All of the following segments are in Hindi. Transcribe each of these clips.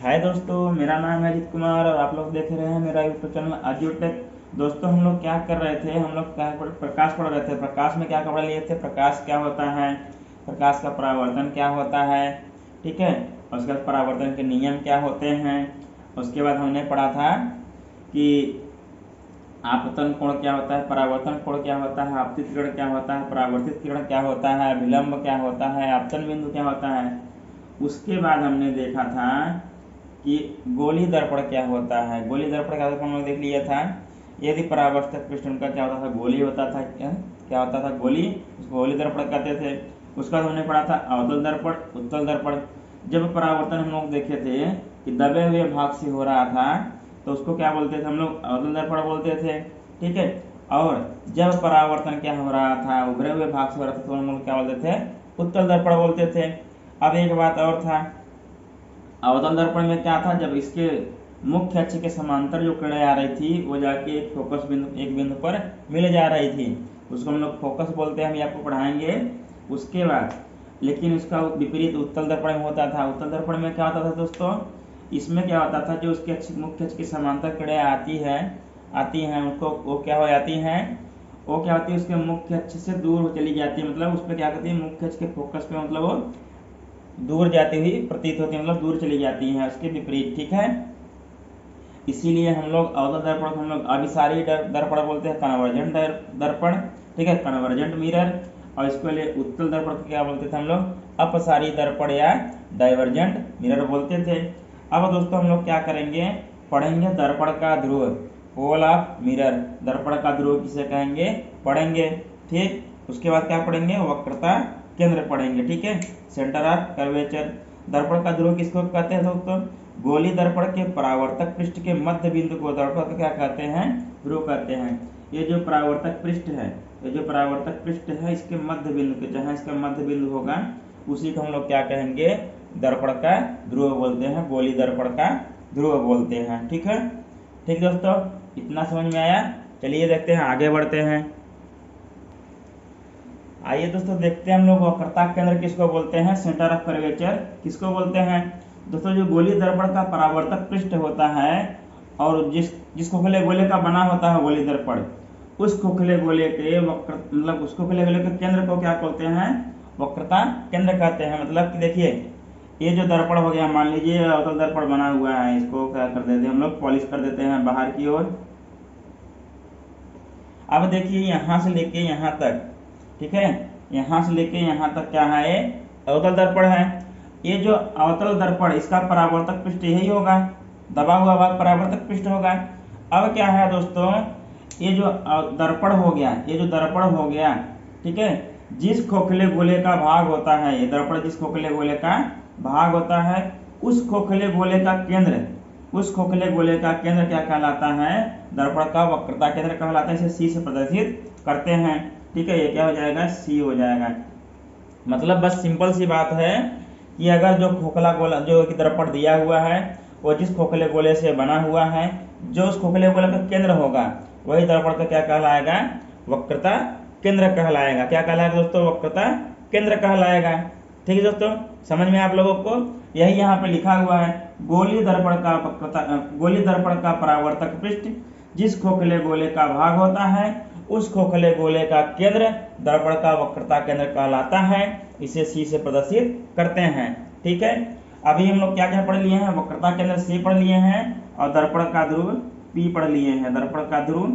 हाय दोस्तों, मेरा नाम है अजीत कुमार और आप लोग देख रहे हैं मेरा यूट्यूब चैनल अजीटेक। दोस्तों, हम लोग क्या कर रहे थे, हम लोग क्या प्रकाश पढ़ रहे थे। प्रकाश में क्या पढ़ लिए थे, प्रकाश क्या होता है, प्रकाश का परावर्तन क्या होता है, ठीक है। और उसके बाद परावर्तन के नियम क्या होते हैं। उसके बाद हमने पढ़ा था कि आपतन कोण क्या होता है, परावर्तन कोण क्या होता है, आपतित किरण क्या होता है, परावर्तित किरण क्या होता है, विलंब क्या होता है, आपतन बिंदु क्या होता है। उसके बाद हमने देखा था कि गोली दर्पण क्या होता है। गोली दर्पण का हम लोग देख लिया था। यदि परावर्तक पृष्ठ उनका क्या होता था, गोली होता था। क्या होता था, गोली, उसको गोली दर्पण कहते थे। उसके बाद हमने पढ़ा था अवतल दर्पण, उत्तल दर्पण। जब परावर्तन हम लोग देखे थे कि दबे हुए भाग से हो रहा था तो उसको क्या बोलते थे हम लोग, अवतल दर्पण बोलते थे, ठीक है। और जब परावर्तन क्या हो रहा था, उभरे हुए भाग से हो रहा था तो हम लोग क्या बोलते थे, उत्तल दर्पण बोलते थे। अब एक बात और था, अवतल दर्पण में क्या था, जब इसके मुख्य अक्ष के समांतर जो किरणें आ रही थी वो जाके एक बिंदु पर मिल जा रही थी, उसको हम लोग फोकस बोलते हैं, हम आपको पढ़ाएंगे उसके बाद। लेकिन उसका विपरीत उत्तल दर्पण में होता था। उत्तल दर्पण में क्या होता था दोस्तों, इसमें क्या होता था, जो उसके मुख्य अक्ष के समांतर किरणें आती हैं उसको वो क्या हो जाती हैं, वो क्या होती है, उसके मुख्य अक्ष से दूर चली जाती है। मतलब उस पर क्या करती है, मुख्य अक्ष के फोकस पे मतलब वो दूर जाती हुई प्रतीत होती है, मतलब दूर चली जाती है, उसके विपरीत, ठीक है। इसीलिए हम लोग अवतल दर्पण को हम लोग अभिसारी दर्पण बोलते हैं, कन्वर्जेंट दर्पण, ठीक है, कन्वर्जेंट मिरर। और इसके लिए उत्तल दर्पण को क्या बोलते थे हम लोग, अपसारी दर्पण या डाइवर्जेंट मिरर बोलते थे। अब दोस्तों हम लोग क्या करेंगे, पढ़ेंगे दर्पण का ध्रुव, पोल ऑफ मिरर। दर्पण का ध्रुव किसे कहेंगे, पढ़ेंगे, ठीक। उसके बाद क्या पढ़ेंगे, वक्रता केंद्र पढ़ेंगे, ठीक है, सेंटर ऑफ कर्वेचर। दर्पण का ध्रुव किसको कहते हैं दोस्तों, गोली दर्पण के परावर्तक पृष्ठ के मध्य बिंदु को दर्पण का क्या कहते हैं, ध्रुव कहते हैं। ये जो परावर्तक पृष्ठ है, ये जो परावर्तक पृष्ठ है, इसके मध्य बिंदु के, जहां इसका मध्य बिंदु होगा उसी को हम लोग क्या कहेंगे, दर्पण का ध्रुव बोलते हैं, गोली दर्पण का ध्रुव बोलते हैं, ठीक है। ठीक दोस्तों, इतना समझ में आया। चलिए देखते हैं, आगे बढ़ते हैं। आइए दोस्तों देखते हैं हम लोग वक्रता केंद्र किसको बोलते हैं, सेंटर ऑफ कर्वेचर किसको बोलते हैं। दोस्तों, जो गोली दर्पण का परावर्तक पृष्ठ होता है और जिस खोखले गोले का बना होता है गोली दर्पण, उस खोखले गोले के वक्र मतलब उस खोखले गोले के केंद्र को क्या बोलते हैं, वक्रता केंद्र कहते हैं। मतलब कि देखिए, ये जो दर्पण हो गया, मान लीजिए अवतल दर्पण बना हुआ है, इसको क्या कर देते हैं हम लोग, पॉलिश कर देते हैं बाहर की ओर। अब देखिए यहाँ से लेके यहाँ तक, ठीक है, यहाँ से लेके यहाँ तक क्या है, ये अवतल दर्पण है। ये जो अवतल दर्पण, इसका परावर्तक पृष्ठ यही होगा, दबा हुआ भाग परावर्तक पृष्ठ होगा। अब क्या है दोस्तों, ये जो दर्पण हो गया, ये जो दर्पण हो गया, ठीक है, जिस खोखले गोले का भाग होता है, ये दर्पण जिस खोखले गोले का भाग होता है, उस खोखले गोले का केंद्र, उस खोखले गोले का केंद्र क्या कहलाता है, दर्पण का वक्रता केंद्र कहलाता है। इसे सी से प्रदर्शित करते हैं, ठीक है। ये क्या हो जाएगा, सी हो जाएगा। मतलब बस सिंपल सी बात है कि अगर जो खोखला गोला जो दर्पण दिया हुआ है वो जिस खोखले गोले से बना हुआ है, जो उस खोखले गोले का केंद्र होगा वही दर्पण का क्या कहलाएगा, वक्रता केंद्र कहलाएगा। क्या कहलाएगा दोस्तों, वक्रता केंद्र कहलाएगा। ठीक है दोस्तों, समझ में आप लोगों को। यही यहाँ पे लिखा हुआ है, गोली दर्पण का वक्रता, गोली दर्पण का परावर्तक पृष्ठ जिस खोखले गोले का भाग होता है, उस खोखले गोले का केंद्र दर्पण का वक्रता केंद्र कहलाता है। इसे सी से प्रदर्शित करते हैं, ठीक है। अभी हम लोग क्या क्या पढ़ लिए हैं, वक्रता केंद्र सी पढ़ लिए हैं और दर्पण का ध्रुव पी पढ़ लिए हैं, दर्पण का ध्रुव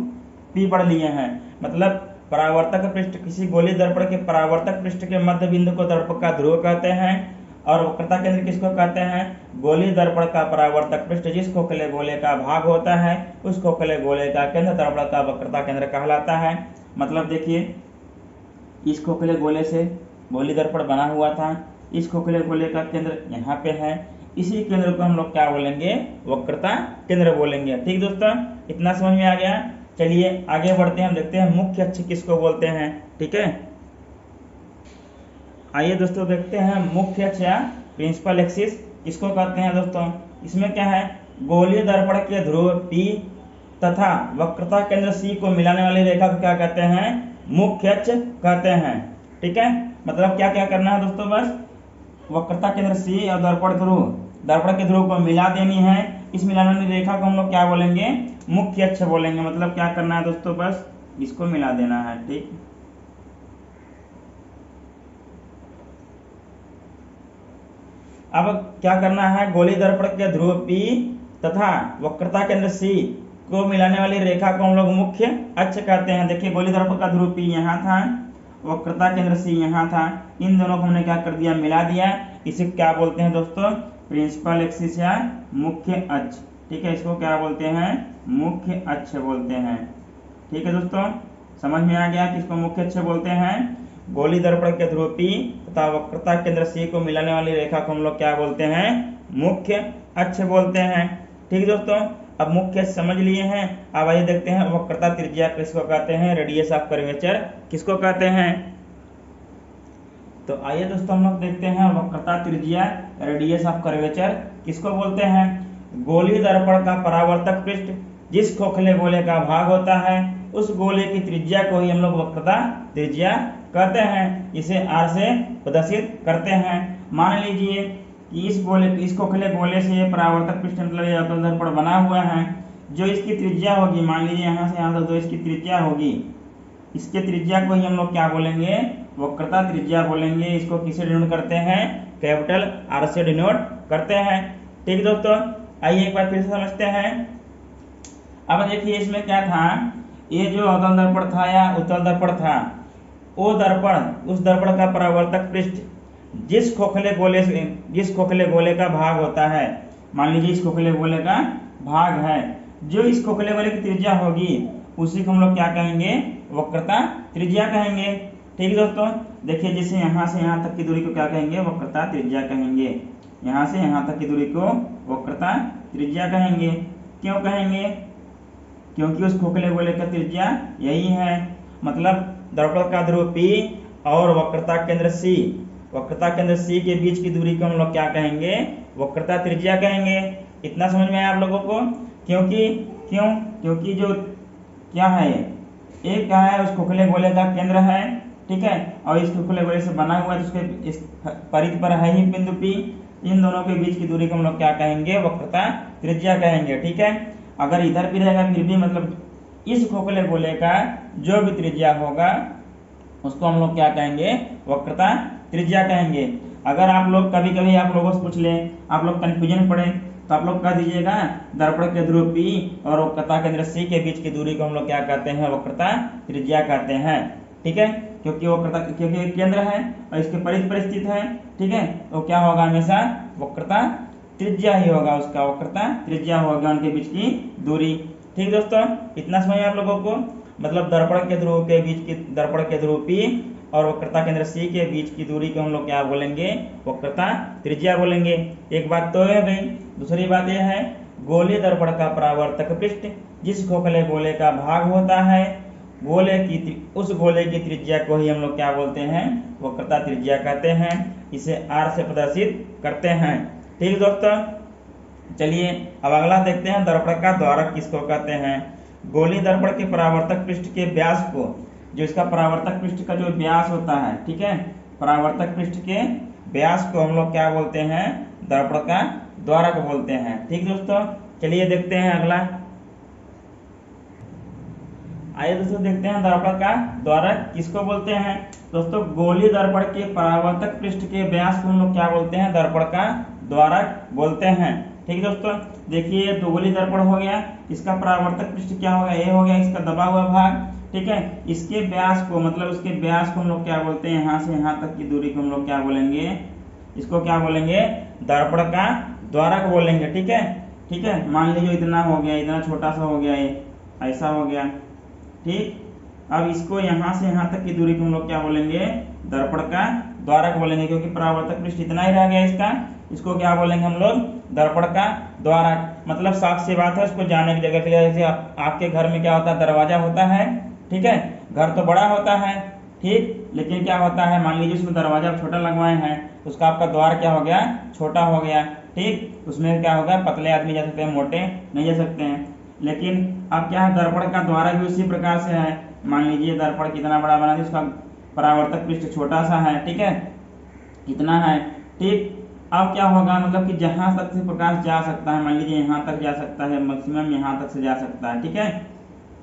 पी पढ़ लिए हैं। मतलब परावर्तक पृष्ठ, किसी गोली दर्पण के परावर्तक पृष्ठ के मध्य बिंदु को दर्पण का ध्रुव कहते हैं। और वक्रता केंद्र किसको कहते हैं, गोली दर्पण का परावर्तक पृष्ठ जिस खोखले गोले का भाग होता है, उस खोखले गोले का केंद्र दर्पण का वक्रता केंद्र कहलाता है। मतलब देखिए, इस खोखले गोले से गोली दर्पण बना हुआ था, इस खोखले गोले का केंद्र यहाँ पे है, इसी केंद्र को हम लोग क्या बोलेंगे, वक्रता केंद्र बोलेंगे। ठीक दोस्तों, इतना समझ में आ गया। चलिए आगे बढ़ते हैं, हम देखते हैं मुख्य अक्ष किसको बोलते हैं, ठीक है। आइए दोस्तों देखते हैं मुख्य अक्ष या प्रिंसिपल एक्सिस किसको कहते हैं दोस्तों। इसमें क्या है, गोलीय दर्पण के ध्रुव P तथा वक्रता केंद्र C को मिलाने वाली रेखा को क्या कहते हैं, मुख्य अक्ष कहते हैं, ठीक है। मतलब क्या क्या करना है दोस्तों, बस वक्रता केंद्र C और दर्पण ध्रुव दर्पण के ध्रुव को मिला देनी है। इस मिलाने वाली रेखा को हम लोग क्या बोलेंगे, मुख्य अक्ष बोलेंगे। मतलब क्या करना है दोस्तों, बस इसको मिला देना है। ठीक, अब क्या करना है, गोली दर्पण के ध्रुव P तथा वक्रता केंद्र C को मिलाने वाली रेखा को हम लोग मुख्य अक्ष कहते हैं। देखिए गोली दर्पण का ध्रुव P यहाँ था, वक्रता केंद्र C यहाँ था, इन दोनों को हमने क्या कर दिया, मिला दिया। इसे क्या बोलते हैं दोस्तों, प्रिंसिपल एक्सिस या मुख्य अक्ष। ठीक है, इसको क्या बोलते हैं, मुख्य अक्ष बोलते हैं। ठीक है दोस्तों, समझ में आ गया कि इसको मुख्य अक्ष बोलते हैं। गोली दर्पण के ध्रुव P तथा वक्रता केंद्र C को मिलाने वाली रेखा को हम लोग क्या बोलते हैं, मुख्य अक्ष बोलते हैं। ठीक दोस्तों, अब मुख्य अक्ष समझ लिए हैं। अब आइए देखते हैं वक्रता त्रिज्या किसको कहते हैं, रेडियस ऑफ कर्वेचर किसको कहते हैं। तो आइए दोस्तों हम लोग देखते हैं वक्रता त्रिज्या रेडियस ऑफ कर्वेचर किसको बोलते हैं। गोली दर्पण का परावर्तक पृष्ठ जिस खोखले गोले का भाग होता है उस गोले की त्रिज्या को ही हम लोग वक्रता त्रिज्या कहते हैं। इसे r से प्रदर्शित करते हैं। मान लीजिए कि इस खोखले गोले से ये परावर्तक पृष्ठ मतलब ये अवतल दर्पण बना हुआ है, जो इसकी त्रिज्या होगी, मान लीजिए यहाँ से यहाँ तक जो इसकी त्रिज्या होगी, इसके त्रिज्या को ही हम लोग क्या बोलेंगे, वक्रता त्रिज्या बोलेंगे। इसको किसे डिनोट करते हैं, कैपिटल R से डिनोट करते हैं। ठीक दोस्तों, आइए एक बार फिर से समझते हैं। अब देखिए इसमें क्या था, ये जो अवतल दर्पण था या उत्तल दर्पण था, वो दर्पण उस दर्पण का परावर्तक पृष्ठ जिस खोखले गोले का भाग होता है, मान लीजिए इस खोखले गोले का भाग है, जो इस खोखले गोले की त्रिज्या होगी उसी को हम लोग क्या कहेंगे, वक्रता त्रिज्या कहेंगे। ठीक दोस्तों, देखिए जैसे यहाँ से यहाँ तक की दूरी को क्या कहेंगे, वक्रता त्रिज्या कहेंगे। यहाँ से यहाँ तक की दूरी को वक्रता त्रिज्या कहेंगे। क्यों कहेंगे, क्योंकि उस खोखले गोले का त्रिज्या यही है। मतलब दर्पण का ध्रुव P और वक्रता केंद्र C के बीच की दूरी को हम लोग क्या कहेंगे, वक्रता त्रिज्या कहेंगे। इतना समझ में आया आप लोगों को। क्योंकि जो क्या है, एक क्या है, उस खोखले गोले का केंद्र है, ठीक है, और इस खोखले गोले से बना हुआ है, उसके इस परिधि पर है ही बिंदु P। इन दोनों के बीच की दूरी को हम लोग क्या कहेंगे, वक्रता त्रिज्या कहेंगे। ठीक है, अगर इधर भी रहेगा फिर भी मतलब इस खोखले गोले का जो भी त्रिज्या होगा उसको हम लोग क्या कहेंगे, वक्रता त्रिज्या कहेंगे। अगर आप लोग कभी आप लोगों से पूछ लें, आप लोग कंफ्यूजन पड़े, तो आप लोग कह दीजिएगा दर्पण के ध्रुव P और वक्रता केंद्र C के बीच की दूरी को हम लोग क्या कहते हैं, वक्रता त्रिज्या कहते हैं। ठीक है, क्योंकि केंद्र है और इसके परिधि पर स्थित है, ठीक है, तो क्या होगा, हमेशा वक्रता त्रिज्या ही होगा, उसका वक्रता त्रिज्या होगा उनके बीच की दूरी। ठीक दोस्तों, इतना समझ आप लोगों को। मतलब दर्पण के ध्रुव P और वक्रता केंद्र C के बीच की दूरी को हम लोग क्या बोलेंगे, वक्रता त्रिज्या बोलेंगे। एक बात तो है गई। दूसरी बात यह है, गोलीय दर्पण का परावर्तक पृष्ठ जिस खोखले गोले का भाग होता है उस गोले की त्रिज्या को ही हम लोग क्या बोलते हैं, वक्रता त्रिज्या कहते हैं। इसे R से प्रदर्शित करते हैं। ठीक दोस्तों, चलिए अब अगला देखते हैं, दर्पण का द्वारक किसको कहते हैं। गोलीय दर्पण के परावर्तक पृष्ठ के व्यास को, जो इसका परावर्तक पृष्ठ का जो व्यास होता है, ठीक है, परावर्तक पृष्ठ के व्यास को हम लोग क्या बोलते हैं, दर्पण का द्वारक बोलते हैं। ठीक दोस्तों, चलिए देखते हैं अगला। आइए दोस्तों देखते हैं दर्पण का द्वारक किसको बोलते हैं। दोस्तों गोलीय दर्पण के परावर्तक पृष्ठ के व्यास को हम लोग क्या बोलते हैं, दर्पण का द्वारक बोलते हैं। ठीक दोस्तों, देखिए दो गोलीय दर्पण हो गया, इसका परावर्तक पृष्ठ क्या होगा, ये हो गया इसका दबा हुआ भाग, ठीक है। इसके व्यास को मतलब उसके व्यास को हम लोग क्या बोलते हैं, यहाँ से यहाँ तक की दूरी को हम लोग क्या बोलेंगे, इसको क्या बोलेंगे, दर्पण का द्वारक बोलेंगे। ठीक है, ठीक है, मान लीजिए इतना हो गया, इतना छोटा सा हो गया, ये ऐसा हो गया। ठीक, अब इसको यहाँ से यहाँ तक की दूरी को हम लोग क्या बोलेंगे, दर्पण का द्वारक बोलेंगे, क्योंकि परावर्तक पृष्ठ इतना ही रह गया इसका, इसको क्या बोलेंगे हम लोग, दर्पण का द्वारक। मतलब साफ सी बात है, उसको जाने की जगह के लिए, जैसे आपके घर में क्या होता है, दरवाजा होता है, ठीक है, घर तो बड़ा होता है, ठीक, लेकिन क्या होता है, मान लीजिए उसमें दरवाजा छोटा लगवाए हैं, उसका आपका द्वार क्या हो गया, छोटा हो गया। ठीक, उसमें क्या होगा, पतले आदमी जा सकते हैं, मोटे नहीं जा सकते हैं। लेकिन अब क्या है, दर्पण का द्वारक भी उसी प्रकार से है। मान लीजिए दर्पण कितना बड़ा बना दिया, उसका परावर्तक पृष्ठ छोटा सा है, ठीक है, कितना है, ठीक, अब क्या होगा, मतलब कि जहां तक से प्रकाश जा सकता है, मान लीजिए यहाँ तक जा सकता है, मैक्सिमम यहाँ तक से जा सकता है, ठीक है।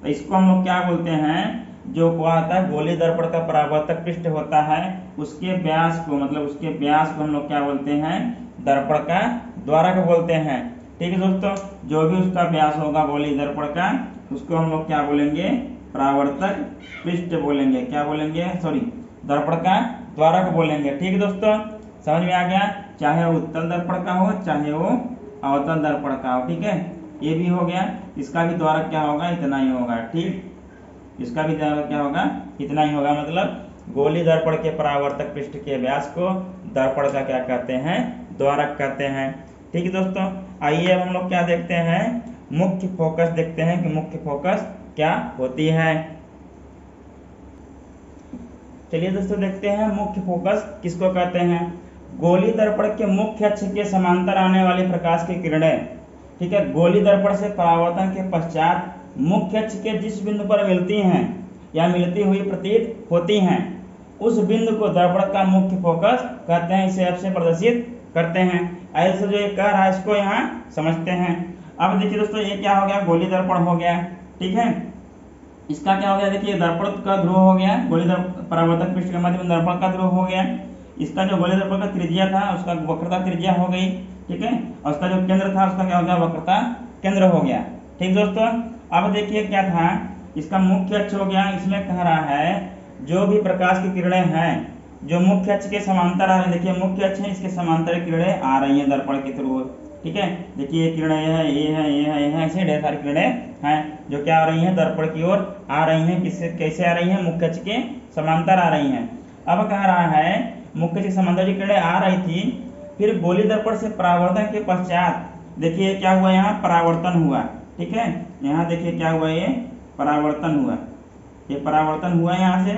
तो इसको हम लोग क्या बोलते हैं, जो क्या होता है गोली दर्पण का परावर्तक पृष्ठ होता है, उसके व्यास को, मतलब उसके व्यास को हम लोग क्या बोलते हैं, दर्पण का द्वारक बोलते हैं। ठीक है दोस्तों, जो भी उसका व्यास होगा गोली दर्पण का, उसको हम लोग क्या बोलेंगे, परावर्तक पृष्ठ बोलेंगे, क्या बोलेंगे, सॉरी, दर्पण का द्वारक बोलेंगे। ठीक है दोस्तों, समझ में आ गया, चाहे वो उत्तल दर्पण का हो चाहे वो अवतल दर्पण का हो। ठीक है, ये भी हो गया, इसका भी द्वारक क्या होगा, इतना ही होगा। ठीक, इसका भी द्वारक क्या होगा, इतना ही होगा। मतलब गोली दर्पण के परावर्तक पृष्ठ के व्यास को दर्पण का क्या कहते हैं, द्वारक कहते हैं। ठीक है दोस्तों, आइए अब हम लोग क्या देखते हैं, मुख्य फोकस देखते हैं कि मुख्य फोकस क्या होती है। चलिए दोस्तों देखते हैं मुख्य फोकस किसको कहते हैं। गोली दर्पण के मुख्य अक्ष के समांतर आने वाली प्रकाश की किरणें, ठीक है, गोली दर्पण से परावर्तन के पश्चात मुख्य अक्ष के जिस बिंदु पर मिलती हैं या मिलती हुई प्रतीत होती हैं, उस बिंदु को दर्पण का मुख्य फोकस कहते हैं। इसे आपसे प्रदर्शित करते हैं। ऐसे जो ये कह रहा है इसको यहाँ समझते हैं। अब देखिए दोस्तों, ये क्या हो गया, गोली दर्पण हो गया। ठीक है, इसका क्या हो गया, देखिए दर्पण का ध्रुव हो गया, गोली परावर्तक पृष्ठ के माध्यम में दर्पण का ध्रुव हो गया। इसका जो गोली दर्पण का त्रिज्या था उसका वक्रता त्रिज्या हो गई। ठीक है, और उसका जो केंद्र था उसका क्या हो गया, वक्रता केंद्र हो गया। ठीक दोस्तों, अब देखिए क्या था, इसका मुख्य अक्ष हो गया। इसमें कह रहा है जो भी प्रकाश की किरणें हैं जो मुख्य अक्ष के समांतर आ रही है, देखिए मुख्य अक्ष है, इसके समांतर किरणें आ रही हैं दर्पण के थ्रू। ठीक है, देखिए ये किरणें ये है, ये है, ये है, ये है, ऐसे ढेर सारी किरणें हैं जो क्या आ रही हैं, दर्पण की ओर आ रही हैं। किससे, कैसे आ रही हैं, मुख्य अक्ष के समांतर आ रही हैं। अब कह रहा है मुख्य अक्ष के समांतर जो किरणें आ रही थी, फिर गोली दर्पण से परावर्तन के पश्चात देखिए क्या हुआ, यहाँ परावर्तन हुआ। ठीक है, यहाँ देखिए क्या हुआ, ये परावर्तन हुआ, ये परावर्तन हुआ। यहाँ से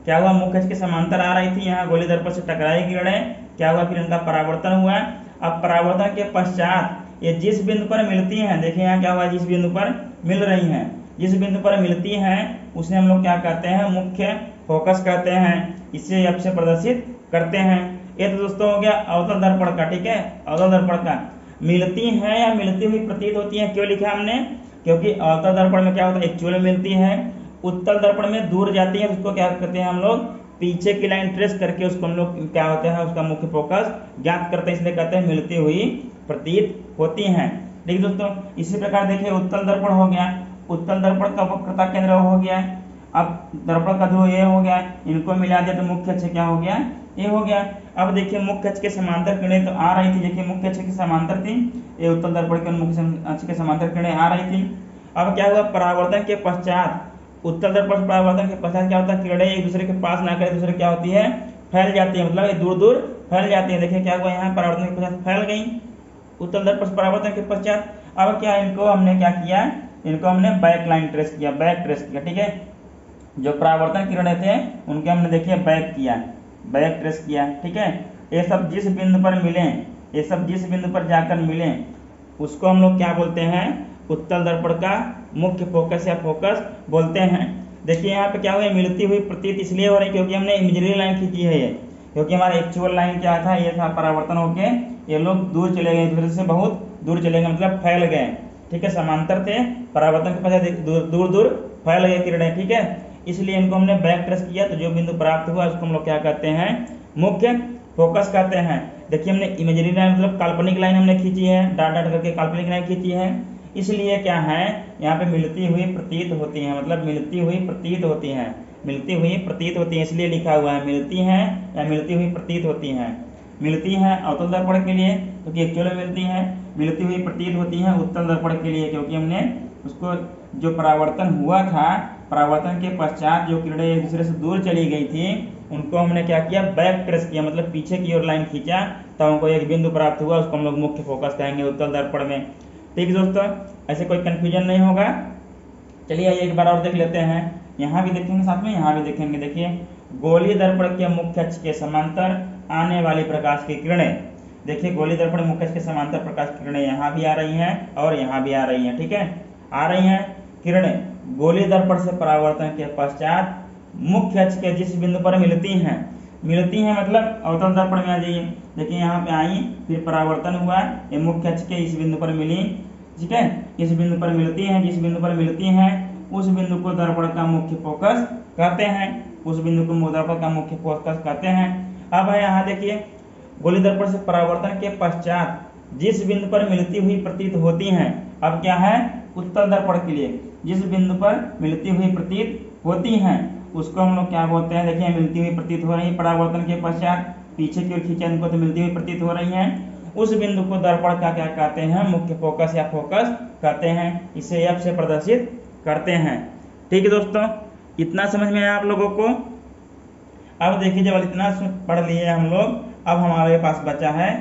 क्या हुआ, मुख्य अक्ष के समांतर आ रही थी, यहाँ गोली दर्पण से टकराई किरणें, क्या हुआ, फिर इनका परावर्तन हुआ। अब परावर्तन के पश्चात ये जिस बिंदु पर मिलती हैं, देखिए यहाँ क्या हुआ, जिस बिंदु पर मिल रही हैं, जिस बिंदु पर मिलती हैं उसे हम लोग क्या कहते हैं, मुख्य फोकस कहते हैं। इसे आपसे प्रदर्शित करते हैं। ये तो दोस्तों हो गया अवतल दर्पण का। ठीक है, अवतल दर्पण का मिलती हैं या मिलती हुई प्रतीत होती हैं, क्यों लिखा हमने, क्योंकि अवतल दर्पण में क्या होता है, एक्चुअल में मिलती है। उत्तल दर्पण में दूर जाती है, उसको क्या कहते हैं हम लोग, पीछे की लाइन ट्रेस करके उसको हम लोग क्या होता है, उसका मुख्य फोकस ज्ञात करते हैं, इसलिए कहते हैं मिलती हुई प्रतीत होती हैं। ठीक दोस्तों, इसी प्रकार देखिए उत्तल दर्पण हो गया, उत्तल दर्पण का वक्रता केंद्र हो गया। अब दर्पण का ध्रुव ये हो गया, इनको मिला दिया तो मुख्य अक्ष क्या हो गया, ये हो गया। अब देखिए मुख्य अक्ष के समांतर किरणें तो आ रही थी, देखिए मुख्य अक्ष के समांतर थी, ये उत्तल दर्पण के मुख्य अक्ष के समांतर किरणें आ रही थी। अब क्या हुआ, परावर्तन के पश्चात, उत्तल दर्पण से परावर्तन के पश्चात क्या होता है, किरणें एक दूसरे के पास ना कर दूसरे क्या होती है, फैल जाती है, मतलब दूर दूर फैल जाती है। देखिए क्या हुआ, यहाँ परावर्तन के पश्चात फैल गई उत्तल दर्पण से परावर्तन के पश्चात। अब क्या, इनको हमने क्या किया, इनको हमने बैक लाइन ट्रेस किया, बैक ट्रेस किया। ठीक है, जो परावर्तन किरणें थे उनके हमने देखिए बैक किया, बैक ट्रेस किया। ठीक है, ये सब जिस बिंदु पर मिले, ये सब जिस बिंदु पर जाकर मिले उसको हम लोग क्या बोलते हैं, उत्तल दर्पण का मुख्य फोकस या फोकस बोलते हैं। देखिए यहाँ पे क्या हुआ, मिलती हुई प्रतीत इसलिए हो रही क्योंकि हमने इमेजिनरी लाइन खींची है ये, क्योंकि हमारा एक्चुअल लाइन क्या था, ये था परावर्तन होके ये लोग दूर चले गए, दूसरे से बहुत दूर चले गए, मतलब फैल गए। ठीक है, समांतर थे, परावर्तन के पश्चात दूर दूर फैल गए किरणें। ठीक है, इसलिए इनको हमने बैक ट्रेस किया, तो जो बिंदु प्राप्त हुआ उसको हम लोग क्या कहते हैं, मुख्य फोकस कहते हैं। देखिए हमने इमेजिनरी लाइन मतलब काल्पनिक लाइन हमने खींची है, डाट डाट करके काल्पनिक लाइन खींची है, इसलिए क्या है, यहाँ पे मिलती हुई प्रतीत होती हैं, मतलब मिलती हुई प्रतीत होती हैं, मिलती हुई प्रतीत होती हैं, इसलिए लिखा हुआ है मिलती हैं या मिलती हुई प्रतीत होती हैं। मिलती हैं अवतल दर्पण के लिए क्योंकि एक्चुअल में मिलती हैं, मिलती हुई प्रतीत होती हैं उत्तल दर्पण के लिए क्योंकि हमने उसको जो परावर्तन हुआ था, परावर्तन के पश्चात जो किरणें एक दूसरे से दूर चली गई थी उनको हमने क्या किया, बैक ट्रेस किया, मतलब पीछे की ओर लाइन खींचा, तब हमको एक बिंदु प्राप्त हुआ, उसको हम लोग मुख्य फोकस कहेंगे उत्तल दर्पण में। ठीक दोस्तों, ऐसे कोई कंफ्यूजन नहीं होगा। चलिए एक बार और देख लेते हैं, यहाँ भी देखेंगे साथ में, यहाँ भी देखेंगे। देखिए गोली दर्पण के मुख्य अक्ष के समांतर आने वाली प्रकाश की किरणें, देखिए गोली दर्पण मुख्य अक्ष के समांतर प्रकाश की किरणें यहाँ भी आ रही हैं और यहाँ भी आ रही हैं। ठीक है, आ रही हैं किरणें गोली दर्पण से परावर्तन के पश्चात मुख्य अक्ष के जिस बिंदु पर मिलती हैं, मिलती हैं मतलब अवतल दर्पण में आ जाइए। देखिए यहाँ पे आई, फिर परावर्तन हुआ, ये मुख्य अक्ष के इस बिंदु पर मिली, ठीक है, इस बिंदु पर मिलती हैं, जिस बिंदु पर मिलती हैं उस बिंदु को दर्पण का मुख्य फोकस कहते हैं, उस बिंदु को दर्पण का मुख्य फोकस कहते हैं। अब है यहाँ देखिए, गोली दर्पण से परावर्तन के पश्चात जिस बिंदु पर मिलती हुई प्रतीत होती हैं, अब क्या है, उत्तल दर्पण के लिए जिस बिंदु पर मिलती हुई प्रतीत होती हैं उसको हम लोग क्या बोलते हैं। देखिए मिलती हुई प्रतीत हो रही है, परावर्तन के पश्चात पीछे की ओर खींचे इनको तो मिलती हुई प्रतीत हो रही हैं, उस बिंदु को दर्पण का क्या कहते हैं, मुख्य फोकस या फोकस कहते हैं। इसे एफ से प्रदर्शित करते हैं। ठीक है दोस्तों, इतना समझ में आया आप लोगों को। अब देखिए जब इतना पढ़ लिए हम लोग, अब हमारे पास बचा है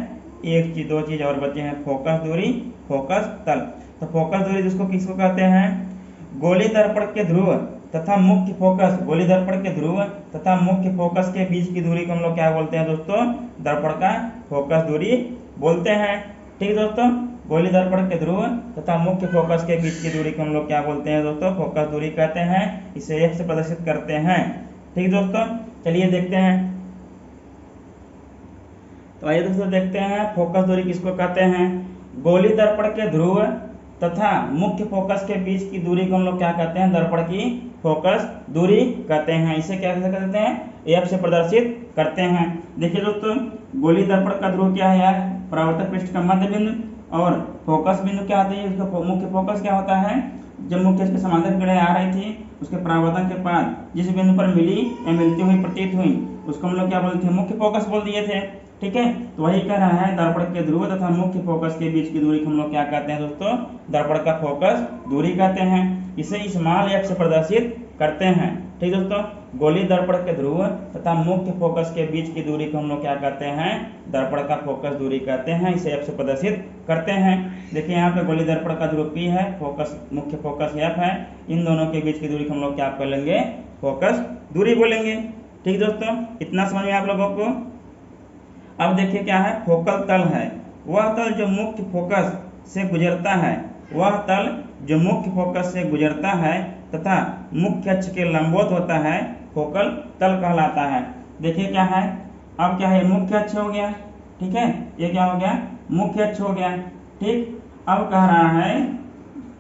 एक चीज, दो चीज और बचे हैं, फोकस दूरी, फोकस तल। तो फोकस दूरी जिसको किसको कहते हैं, गोली दर्पण के ध्रुव तथा मुख्य फोकस, गोली दर्पण के ध्रुव तथा मुख्य फोकस के बीच की दूरी को हम लोग क्या बोलते हैं दोस्तों, दर्पण का फोकस दूरी बोलते हैं। ठीक है दोस्तों, गोली दर्पण के ध्रुव तथा मुख्य फोकस के बीच की दूरी को हम लोग क्या बोलते हैं दोस्तों, फोकस दूरी कहते हैं। इसे एफ से प्रदर्शित करते हैं। ठीक है दोस्तों, चलिए देखते हैं। तो आइए दोस्तों देखते हैं फोकस दूरी किसको कहते हैं। गोली दर्पण के ध्रुव तथा मुख्य फोकस के बीच की दूरी को हम लोग क्या कहते हैं, दर्पण की फोकस दूरी कहते हैं। इसे क्या कहते हैं, एफ से प्रदर्शित करते हैं। देखिए दोस्तों, गोली दर्पण का ध्रुव क्या है यार, परावर्तक पृष्ठ का मध्य बिंदु, और फोकस बिंदु क्या होता है, उसका मुख्य फोकस क्या होता है, जब मुख्य इसके समांतर किरणें आ रही थी उसके परावर्तन के बाद जिस बिंदु पर मिली या मिलती हुई प्रतीत हुई उसको हम लोग क्या बोलते थे, मुख्य फोकस बोल दिए थे। ठीक है, तो वही कह रहा है, दर्पण के ध्रुव तथा मुख्य फोकस के बीच की दूरी को हम लोग क्या कहते हैं दोस्तों, दर्पण का फोकस दूरी कहते हैं। इसे स्मॉल एफ से प्रदर्शित करते हैं। ठीक दोस्तों, गोली दर्पण के ध्रुव तथा मुख्य फोकस के बीच की दूरी को हम लोग क्या कहते हैं, दर्पण का फोकस दूरी कहते हैं। इसे एफ से प्रदर्शित करते हैं। देखिए यहाँ पे गोली दर्पण का ध्रुव पी है, फोकस मुख्य फोकस एफ है, इन दोनों के बीच की दूरी को हम लोग क्या बोलेंगे, फोकस दूरी बोलेंगे। ठीक दोस्तों, इतना समझ में आप लोगों को। अब देखिए क्या है, फोकल तल है वह तल जो मुख्य फोकस से गुजरता है, वह तल जो मुख्य फोकस से गुजरता है तथा मुख्य अक्ष के लंबवत होता है, फोकल तल कहलाता है। देखिए क्या है, अब क्या है, मुख्य अक्ष हो गया, ठीक है, ये क्या हो गया, मुख्य अक्ष हो गया। ठीक, अब कह रहा है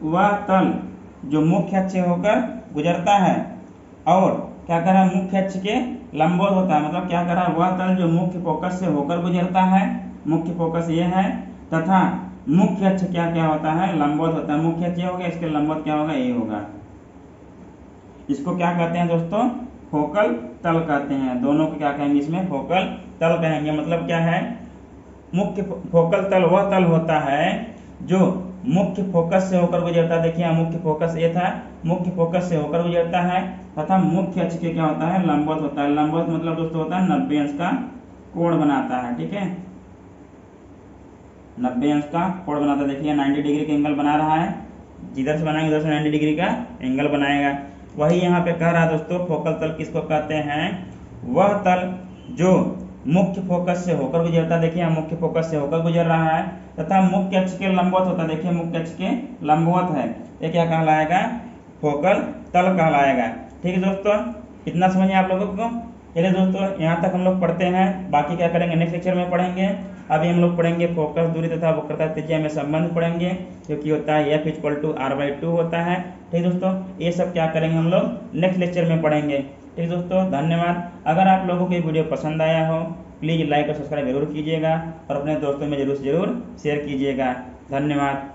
वह तल जो मुख्य अक्ष से होकर गुजरता है और क्या कर रहा है, मुख्य अक्ष के लंबवत होता है। मतलब क्या कर रहा है, वह तल जो मुख्य फोकस से होकर गुजरता है, मुख्य फोकस ये है, तथा मुख्य अक्ष क्या क्या होता है, लंबवत होता है। मुख्य अक्ष ये होगा, इसके लंबवत क्या होगा, ये होगा। इसको क्या कहते हैं दोस्तों, फोकल तल कहते हैं। दोनों को क्या कहेंगे, इसमें फोकल तल कहेंगे। मतलब क्या है, मुख्य फोकल तल वह तल होता है जो मुख्य फोकस से होकर गुजरता है। देखिए मुख्य फोकस ये था, मुख्य फोकस से होकर गुजरता है तथा मुख्य अक्ष के क्या होता है, लंबवत होता है। लंबवत मतलब दोस्तों होता है 90 अंश का कोण बनाता है। ठीक है, 90 अंश का कोण बनाता है। देखिए 90 डिग्री का एंगल बना रहा है, जिधर से बनाएंगे उधर से 90 डिग्री का एंगल बनाएगा। वही यहाँ पे कह रहा है दोस्तों, फोकल तल किसको कहते हैं, वह तल जो मुख्य फोकस से होकर गुजरता है। देखिए मुख्य फोकस से होकर गुजर रहा है तथा मुख्य अक्ष के लंबवत होता है। देखिए मुख्य अक्ष के लंबवत है, ये क्या कहलाएगा, फोकल तल कहलाएगा। ठीक है दोस्तों, इतना समझिए आप लोगों को। चलिए दोस्तों, यहाँ तक हम लोग पढ़ते हैं, बाकी क्या करेंगे नेक्स्ट लेक्चर में पढ़ेंगे। अभी हम लोग पढ़ेंगे फोकस दूरी तथा वक्रता त्रिज्या में संबंध पढ़ेंगे, जो कि होता है F = R/2 होता है। ठीक दोस्तों, ये सब क्या करेंगे हम लोग नेक्स्ट लेक्चर में पढ़ेंगे। ठीक दोस्तों, धन्यवाद। अगर आप लोगों को ये वीडियो पसंद आया हो प्लीज़ लाइक और सब्सक्राइब जरूर कीजिएगा और अपने दोस्तों में जरूर से जरूर शेयर कीजिएगा। धन्यवाद।